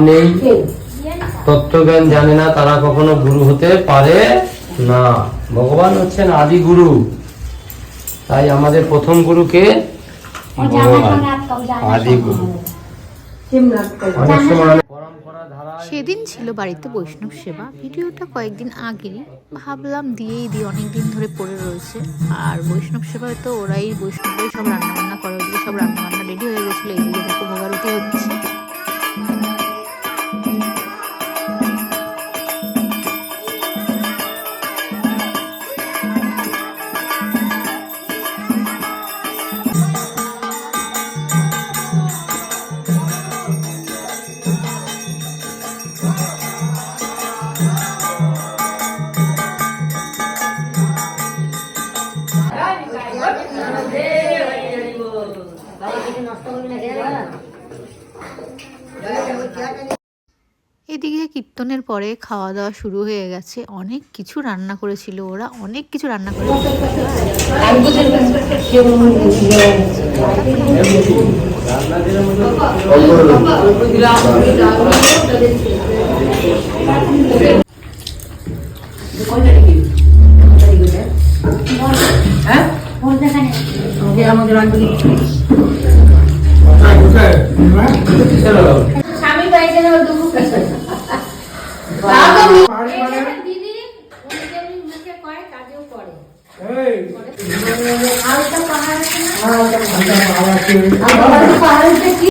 নেই, তত্ত্বজ্ঞান জানে না, তারা কখনো গুরু হতে পারে না। ভগবান হচ্ছেন আদি গুরু। তাই আমাদের প্রথম গুরুকে ভগবান আদি গুরু। অনেক সময় সেদিন ছিল বাড়িতে বৈষ্ণব সেবা। ভিডিওটা কয়েকদিন আগেই ভাবলাম দিয়েই দিই, অনেকদিন ধরে পড়ে রয়েছে। আর বৈষ্ণব সেবায় তো বৈষ্ণবরাই সব রান্নাবান্না করে। ওইদিকে সব রান্নাবান্না রেডি হয়ে গেছিলো, এইদিকে দেখো ভোগারতি হচ্ছে। এদিকে কীর্তনের পরে খাওয়া দাওয়া শুরু হয়ে গেছে। অনেক কিছু রান্না করেছিল ওরা, অনেক কিছু রান্না করেছিল। স্বামী পাইছে না দুঃখ দিদি মুখে কয় কাজেও করে। আর একটা পাহাড় আছে না,